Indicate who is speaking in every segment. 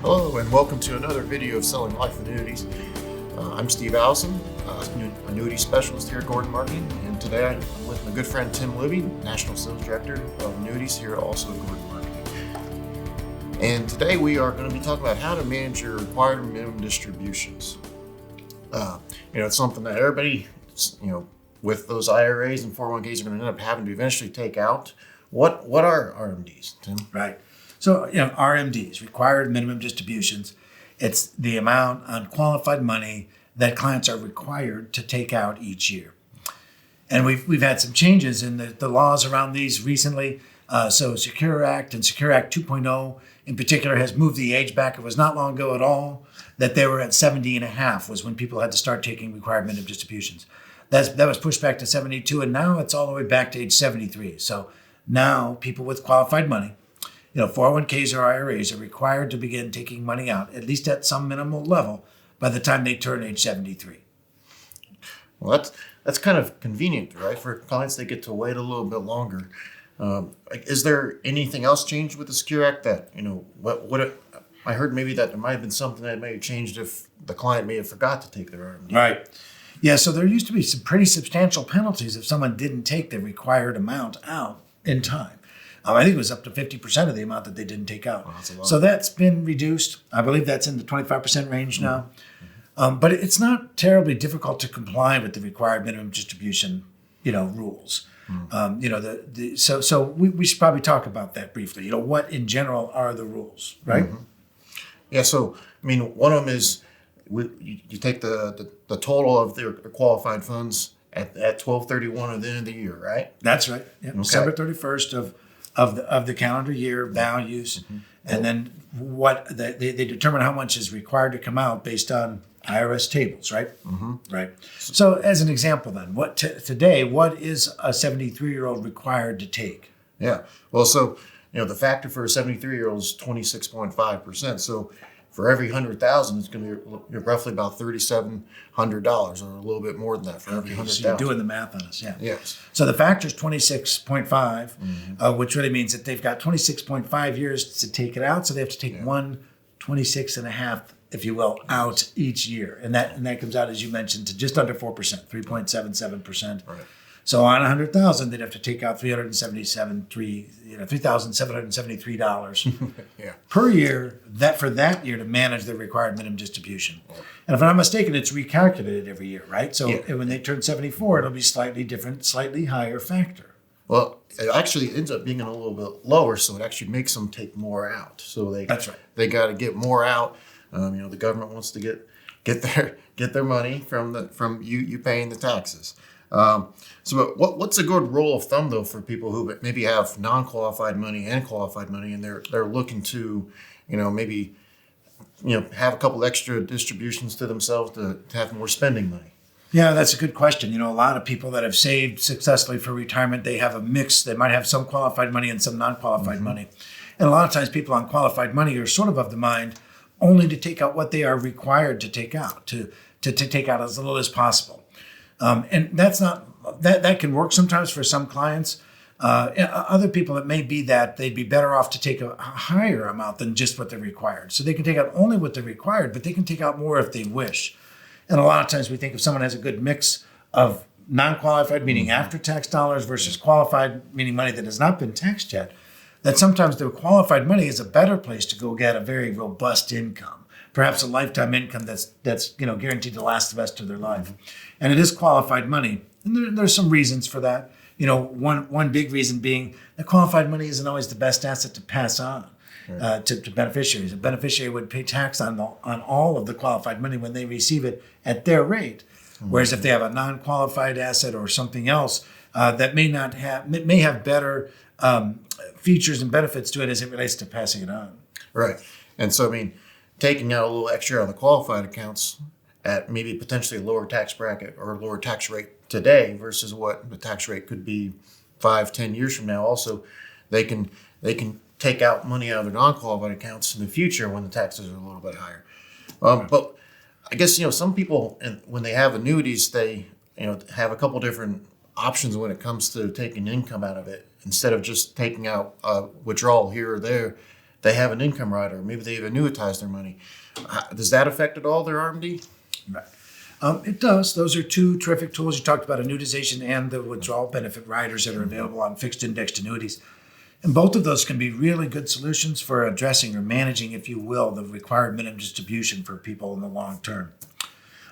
Speaker 1: Hello and welcome to another video of Selling Life Annuities. I'm Steve Allison, annuity specialist here at Gordon Marketing, and today I'm with my good friend Tim Luby, National Sales Director of Annuities here also at Gordon Marketing. And today we are going to be talking about how to manage your required minimum distributions. It's something that everybody, with those IRAs and 401ks are going to end up having to eventually take out. What are RMDs, Tim?
Speaker 2: Right. So, RMDs, required minimum distributions, it's the amount on qualified money that clients are required to take out each year. And we've had some changes in the laws around these recently. So Secure Act and Secure Act 2.0 in particular has moved the age back. It was not long ago at all that they were at 70 and a half was when people had to start taking required minimum distributions. That was pushed back to 72, and now it's all the way back to age 73. So now people with qualified money, 401ks or IRAs are required to begin taking money out, at least at some minimal level, by the time they turn age 73.
Speaker 1: Well, that's kind of convenient, right? For clients, they get to wait a little bit longer. Is there anything else changed with the Secure Act that, I heard maybe that there might have been something that may have changed if the client may have forgot to take their RMD.
Speaker 2: Right. Yeah, so there used to be some pretty substantial penalties if someone didn't take the required amount out in time. I think it was up to 50% of the amount that they didn't take out.
Speaker 1: Wow, that's a lot.
Speaker 2: So that's been reduced. I believe that's in the 25% range now. But it's not terribly difficult to comply with the required minimum distribution, rules. So we should probably talk about that briefly. What in general are the rules, right?
Speaker 1: Mm-hmm. Yeah. So one of them is you take the total of their qualified funds at 12/31 at the end of the year, right?
Speaker 2: That's right. Yeah.
Speaker 1: Okay.
Speaker 2: December 31st of the calendar year values, and then what they determine how much is required to come out based on IRS tables, right?
Speaker 1: Mm-hmm.
Speaker 2: Right. So as an example, then, today what is a 73-year-old required to take?
Speaker 1: Yeah. Well, so the factor for a 73-year-old is 26.5%. So for every 100,000, it's going to be roughly about $3,700, or a little bit more than that for every 100,000.
Speaker 2: So you're doing the math on us, yeah.
Speaker 1: Yes.
Speaker 2: So the factor is 26.5, which really means that they've got 26.5 years to take it out. So they have to take 26 and a half, if you will, out each year, and that comes out, as you mentioned, to just under 4%, 3.77%.
Speaker 1: Right.
Speaker 2: So on 100,000, they'd have to take out $3,773
Speaker 1: yeah.
Speaker 2: per year for that year to manage the required minimum distribution. And if I'm not mistaken, it's recalculated every year, right? So when they turn 74, it'll be slightly different, slightly higher factor.
Speaker 1: Well, it actually ends up being a little bit lower, so it actually makes them take more out. So
Speaker 2: that's right.
Speaker 1: They got to get more out. The government wants to get their money from you paying the taxes. So what's a good rule of thumb though for people who maybe have non-qualified money and qualified money, and they're looking to, maybe, have a couple extra distributions to themselves to have more spending money?
Speaker 2: Yeah, that's a good question. A lot of people that have saved successfully for retirement, they have a mix. They might have some qualified money and some non-qualified money. And a lot of times people on qualified money are sort of the mind only to take out what they are required to take out, to take out as little as possible. And that's not that can work sometimes for some clients. Other people, it may be that they'd be better off to take a higher amount than just what they're required. So they can take out only what they're required, but they can take out more if they wish. And a lot of times we think if someone has a good mix of non-qualified, meaning after-tax dollars, versus qualified, meaning money that has not been taxed yet, that sometimes the qualified money is a better place to go get a very robust income. Perhaps a lifetime income that's guaranteed to last the rest of their life. And it is qualified money. And there's some reasons for that. One big reason being that qualified money isn't always the best asset to pass on to beneficiaries. A beneficiary would pay tax on all of the qualified money when they receive it at their rate. Whereas if they have a non-qualified asset or something else that may have better features and benefits to it as it relates to passing it on.
Speaker 1: Right. And so, taking out a little extra on the qualified accounts at maybe potentially a lower tax bracket or a lower tax rate today versus what the tax rate could be 5-10 years from now. Also, they can take out money out of their non-qualified accounts in the future when the taxes are a little bit higher. But I guess some people, when they have annuities, they have a couple different options when it comes to taking income out of it. Instead of just taking out a withdrawal here or there, they have an income rider, maybe they've annuitized their money. Does that affect at all their RMD?
Speaker 2: Right. It does. Those are two terrific tools. You talked about annuitization and the withdrawal benefit riders that are available on fixed indexed annuities. And both of those can be really good solutions for addressing or managing, if you will, the required minimum distribution for people in the long term.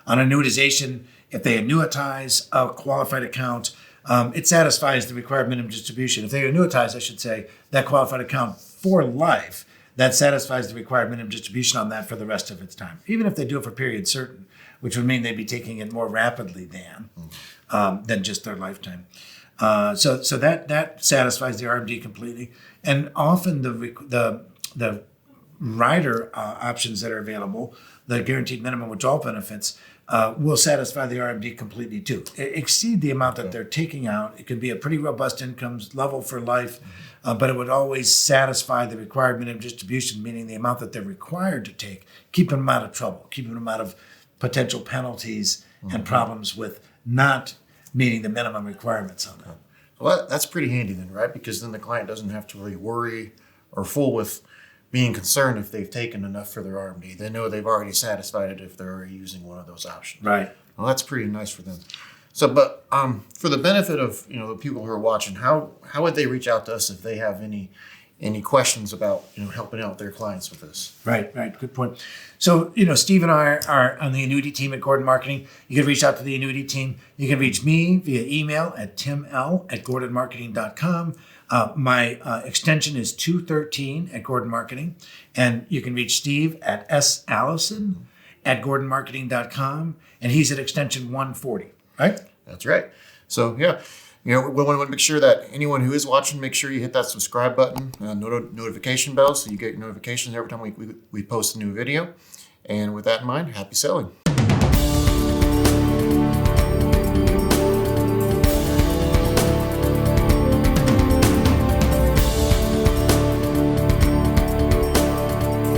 Speaker 2: On annuitization, if they annuitize a qualified account, it satisfies the required minimum distribution. If they annuitize, I should say, that qualified account for life, that satisfies the required minimum distribution on that for the rest of its time, even if they do it for periods certain, which would mean they'd be taking it more rapidly than just their lifetime. So that satisfies the RMD completely, and often the rider options that are available, the guaranteed minimum withdrawal benefits, will satisfy the RMD completely too. Exceed the amount that they're taking out. It could be a pretty robust income level for life, but it would always satisfy the required minimum distribution, meaning the amount that they're required to take, keeping them out of trouble, keeping them out of potential penalties and problems with not meeting the minimum requirements on that.
Speaker 1: Well, that's pretty handy then, right? Because then the client doesn't have to really worry or fool with being concerned if they've taken enough for their RMD. They know they've already satisfied it if they're already using one of those options.
Speaker 2: Right.
Speaker 1: Well, that's pretty nice for them. So, but for the benefit of the people who are watching, how would they reach out to us if they have any questions about helping out their clients with this?
Speaker 2: Right. Good point. So, Steve and I are on the annuity team at Gordon Marketing. You can reach out to the annuity team. You can reach me via email at timl@gordonmarketing.com. My extension is 213 at Gordon Marketing. And you can reach Steve at sallison@gordonmarketing.com. And he's at extension 140, right?
Speaker 1: That's right. So, yeah. We want to make sure that anyone who is watching, make sure you hit that subscribe button, notification bell, so you get notifications every time we post a new video. And with that in mind, happy selling.